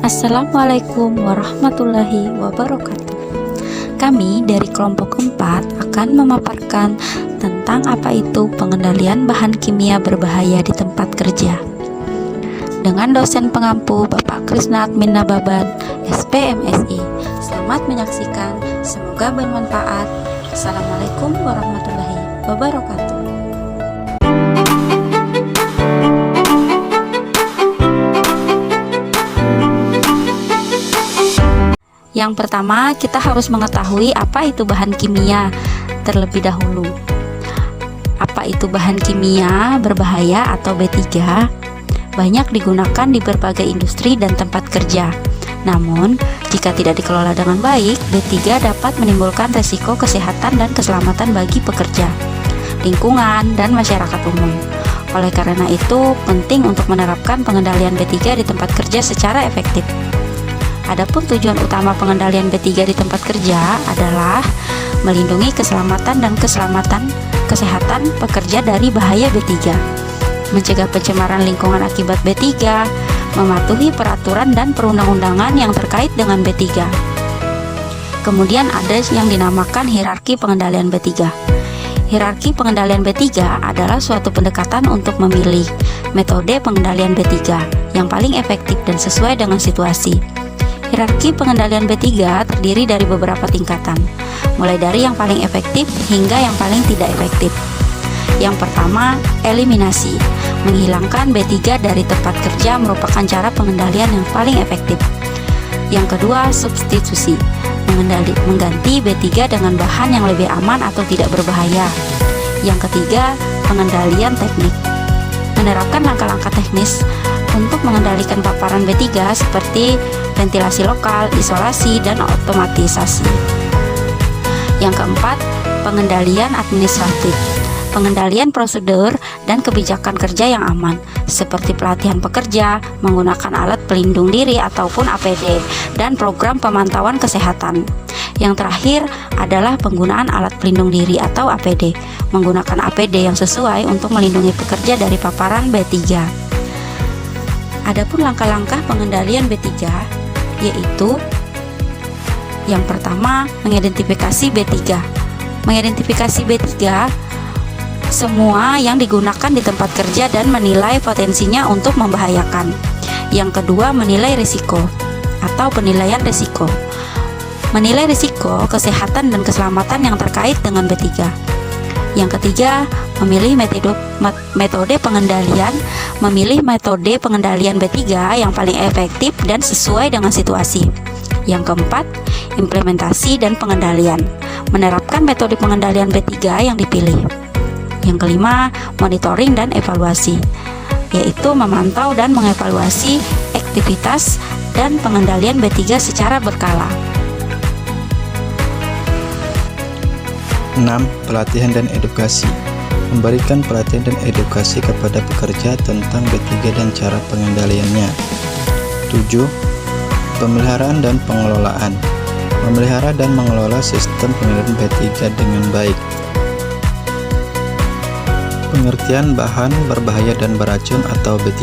Assalamualaikum warahmatullahi wabarakatuh. Kami dari kelompok 4 akan memaparkan tentang apa itu pengendalian bahan kimia berbahaya di tempat kerja dengan dosen pengampu Bapak Krisna Admin Nababan, SPMSI. Selamat menyaksikan, semoga bermanfaat. Assalamualaikum warahmatullahi wabarakatuh. Yang pertama, kita harus mengetahui apa itu bahan kimia terlebih dahulu. Apa itu bahan kimia berbahaya atau B3? Banyak digunakan di berbagai industri dan tempat kerja. Namun, jika tidak dikelola dengan baik, B3 dapat menimbulkan resiko kesehatan dan keselamatan bagi pekerja, lingkungan, dan masyarakat umum. Oleh karena itu, penting untuk menerapkan pengendalian B3 di tempat kerja secara efektif. Adapun tujuan utama pengendalian B3 di tempat kerja adalah melindungi keselamatan dan kesehatan pekerja dari bahaya B3, mencegah pencemaran lingkungan akibat B3, mematuhi peraturan dan perundang-undangan yang terkait dengan B3. Kemudian ada yang dinamakan hierarki pengendalian B3. Hierarki pengendalian B3 adalah suatu pendekatan untuk memilih metode pengendalian B3 yang paling efektif dan sesuai dengan situasi. Hierarki pengendalian B3 terdiri dari beberapa tingkatan, mulai dari yang paling efektif hingga yang paling tidak efektif. Yang pertama, eliminasi. Menghilangkan B3 dari tempat kerja merupakan cara pengendalian yang paling efektif. Yang kedua, substitusi. Mengganti B3 dengan bahan yang lebih aman atau tidak berbahaya. Yang ketiga, pengendalian teknik. Menerapkan langkah-langkah teknis untuk mengendalikan paparan B3 seperti ventilasi lokal, isolasi, dan otomatisasi. Yang keempat, pengendalian administratif. Pengendalian prosedur dan kebijakan kerja yang aman, seperti pelatihan pekerja, menggunakan alat pelindung diri ataupun APD, dan program pemantauan kesehatan. Yang terakhir adalah penggunaan alat pelindung diri atau APD, menggunakan APD yang sesuai untuk melindungi pekerja dari paparan B3. Adapun langkah-langkah pengendalian B3 yaitu yang pertama, mengidentifikasi B3. Mengidentifikasi B3 semua yang digunakan di tempat kerja dan menilai potensinya untuk membahayakan. Yang kedua, menilai risiko atau penilaian risiko. Menilai risiko kesehatan dan keselamatan yang terkait dengan B3. Yang ketiga, memilih metode pengendalian. Memilih metode pengendalian B3 yang paling efektif dan sesuai dengan situasi. Yang keempat, implementasi dan pengendalian. Menerapkan metode pengendalian B3 yang dipilih. Yang kelima, monitoring dan evaluasi, yaitu memantau dan mengevaluasi aktivitas dan pengendalian B3 secara berkala. 6. Pelatihan dan edukasi. Memberikan pelatihan dan edukasi kepada pekerja tentang B3 dan cara pengendaliannya. 7. Pemeliharaan dan pengelolaan. Memelihara dan mengelola sistem pengendalian B3 dengan baik. Pengertian bahan berbahaya dan beracun atau B3.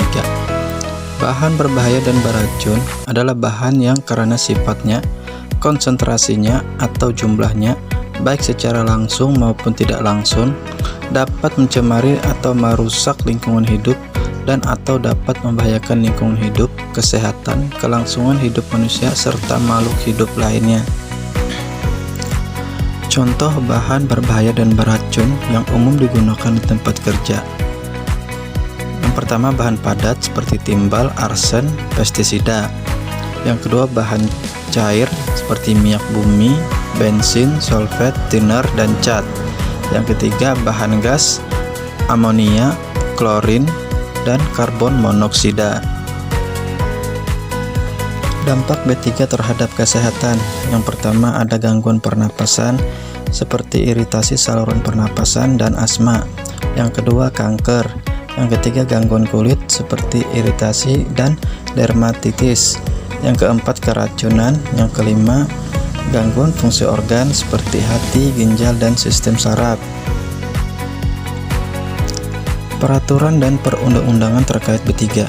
Bahan berbahaya dan beracun adalah bahan yang karena sifatnya, konsentrasinya atau jumlahnya, baik secara langsung maupun tidak langsung, dapat mencemari atau merusak lingkungan hidup dan atau dapat membahayakan lingkungan hidup, kesehatan, kelangsungan hidup manusia, serta makhluk hidup lainnya. Contoh bahan berbahaya dan beracun yang umum digunakan di tempat kerja. Yang pertama, bahan padat seperti timbal, arsen, pestisida. Yang kedua, bahan cair seperti minyak bumi, bensin, solvent, thinner, dan cat. Yang ketiga, bahan gas, amonia, klorin, dan karbon monoksida. Dampak B3 terhadap kesehatan. Yang pertama, ada gangguan pernapasan seperti iritasi saluran pernapasan dan asma. Yang kedua, kanker. Yang ketiga, gangguan kulit seperti iritasi dan dermatitis. Yang keempat, keracunan. Yang kelima, gangguan fungsi organ seperti hati, ginjal, dan sistem saraf. Peraturan dan perundang-undangan terkait B3.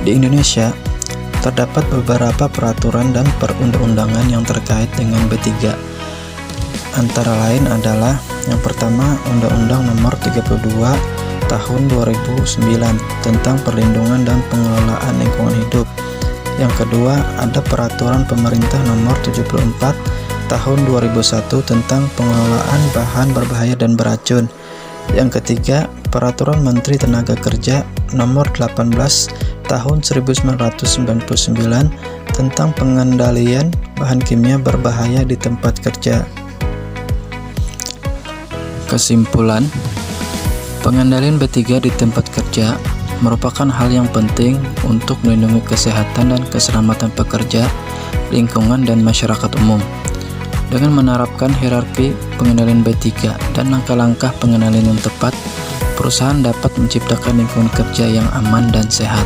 Di Indonesia, terdapat beberapa peraturan dan perundang-undangan yang terkait dengan B3. Antara lain adalah yang pertama, Undang-Undang Nomor 32 Tahun 2009 tentang perlindungan dan pengelolaan lingkungan hidup. Yang kedua, ada Peraturan Pemerintah Nomor 74 Tahun 2001 tentang pengelolaan bahan berbahaya dan beracun. Yang ketiga, Peraturan Menteri Tenaga Kerja Nomor 18 Tahun 1999 tentang pengendalian bahan kimia berbahaya di tempat kerja. Kesimpulan, pengendalian B3 di tempat kerja merupakan hal yang penting untuk melindungi kesehatan dan keselamatan pekerja, lingkungan, dan masyarakat umum. Dengan menerapkan hierarki pengendalian B3 dan langkah-langkah pengendalian yang tepat, perusahaan dapat menciptakan lingkungan kerja yang aman dan sehat.